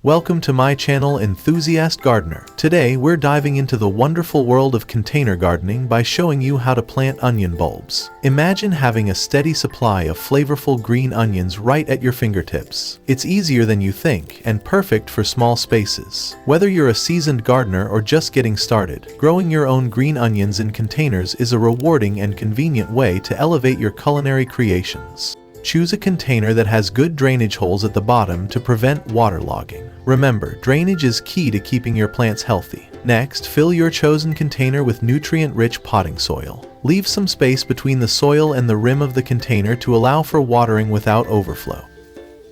Welcome to my channel, Enthusiast Gardener. Today we're diving into the wonderful world of container gardening by showing you how to plant onion bulbs. Imagine having a steady supply of flavorful green onions right at your fingertips. It's easier than you think and perfect for small spaces. Whether you're a seasoned gardener or just getting started, growing your own green onions in containers is a rewarding and convenient way to elevate your culinary creations. Choose a container that has good drainage holes at the bottom to prevent waterlogging. Remember, drainage is key to keeping your plants healthy. Next, fill your chosen container with nutrient-rich potting soil. Leave some space between the soil and the rim of the container to allow for watering without overflow.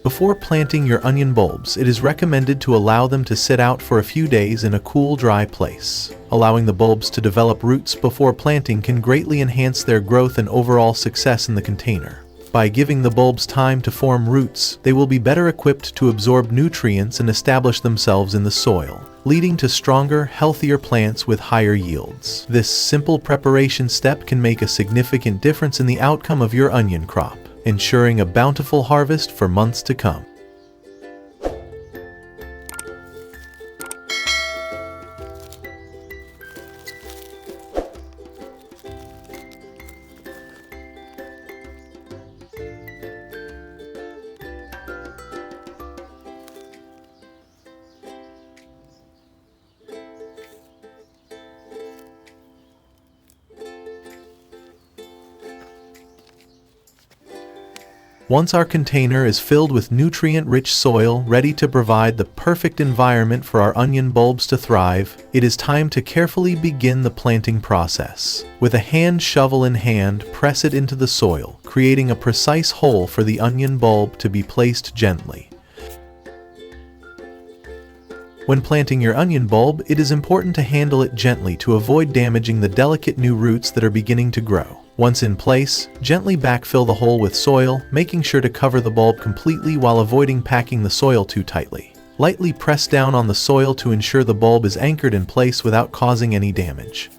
Before planting your onion bulbs, it is recommended to allow them to sit out for a few days in a cool, dry place. Allowing the bulbs to develop roots before planting can greatly enhance their growth and overall success in the container. By giving the bulbs time to form roots, they will be better equipped to absorb nutrients and establish themselves in the soil, leading to stronger, healthier plants with higher yields. This simple preparation step can make a significant difference in the outcome of your onion crop, ensuring a bountiful harvest for months to come. Once our container is filled with nutrient-rich soil ready to provide the perfect environment for our onion bulbs to thrive, it is time to carefully begin the planting process. With a hand shovel in hand, press it into the soil, creating a precise hole for the onion bulb to be placed gently. When planting your onion bulb, it is important to handle it gently to avoid damaging the delicate new roots that are beginning to grow. Once in place, gently backfill the hole with soil, making sure to cover the bulb completely while avoiding packing the soil too tightly. Lightly press down on the soil to ensure the bulb is anchored in place without causing any damage.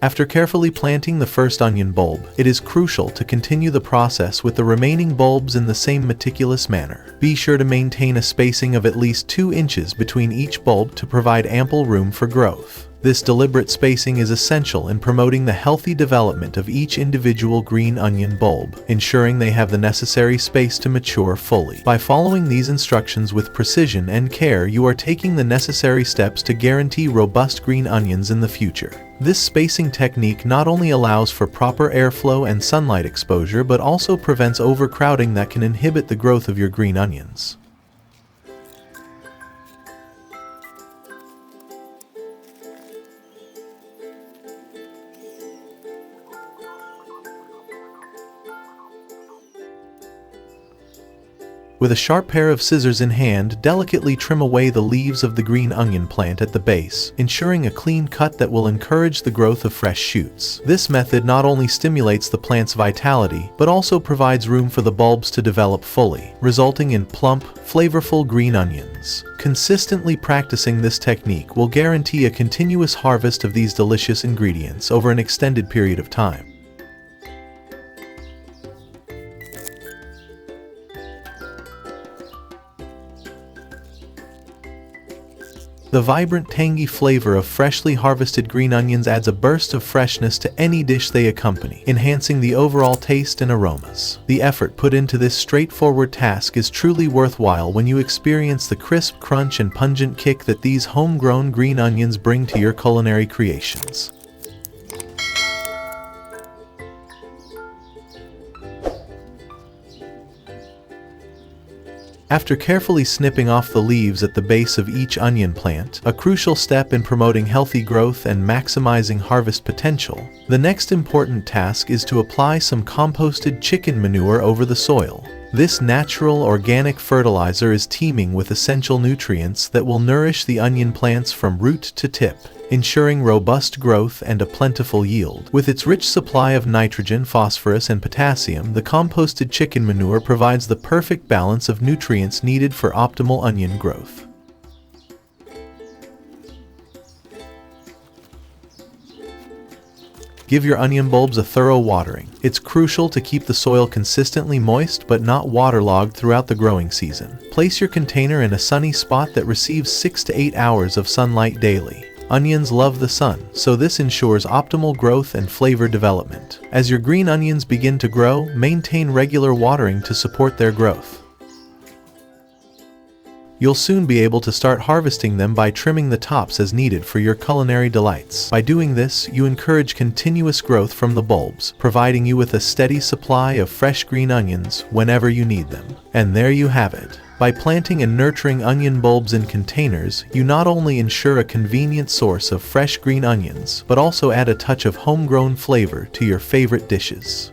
After carefully planting the first onion bulb, it is crucial to continue the process with the remaining bulbs in the same meticulous manner. Be sure to maintain a spacing of at least 2 inches between each bulb to provide ample room for growth. This deliberate spacing is essential in promoting the healthy development of each individual green onion bulb, ensuring they have the necessary space to mature fully. By following these instructions with precision and care, you are taking the necessary steps to guarantee robust green onions in the future. This spacing technique not only allows for proper airflow and sunlight exposure, but also prevents overcrowding that can inhibit the growth of your green onions. With a sharp pair of scissors in hand, delicately trim away the leaves of the green onion plant at the base, ensuring a clean cut that will encourage the growth of fresh shoots. This method not only stimulates the plant's vitality, but also provides room for the bulbs to develop fully, resulting in plump, flavorful green onions. Consistently practicing this technique will guarantee a continuous harvest of these delicious ingredients over an extended period of time. The vibrant, tangy flavor of freshly harvested green onions adds a burst of freshness to any dish they accompany, enhancing the overall taste and aromas. The effort put into this straightforward task is truly worthwhile when you experience the crisp crunch and pungent kick that these homegrown green onions bring to your culinary creations. After carefully snipping off the leaves at the base of each onion plant, a crucial step in promoting healthy growth and maximizing harvest potential, the next important task is to apply some composted chicken manure over the soil. This natural organic fertilizer is teeming with essential nutrients that will nourish the onion plants from root to tip, ensuring robust growth and a plentiful yield. With its rich supply of nitrogen, phosphorus, and potassium, the composted chicken manure provides the perfect balance of nutrients needed for optimal onion growth. Give your onion bulbs a thorough watering. It's crucial to keep the soil consistently moist but not waterlogged throughout the growing season. Place your container in a sunny spot that receives 6 to 8 hours of sunlight daily. Onions love the sun, so this ensures optimal growth and flavor development. As your green onions begin to grow, maintain regular watering to support their growth. You'll soon be able to start harvesting them by trimming the tops as needed for your culinary delights. By doing this, you encourage continuous growth from the bulbs, providing you with a steady supply of fresh green onions whenever you need them. And there you have it. By planting and nurturing onion bulbs in containers, you not only ensure a convenient source of fresh green onions, but also add a touch of homegrown flavor to your favorite dishes.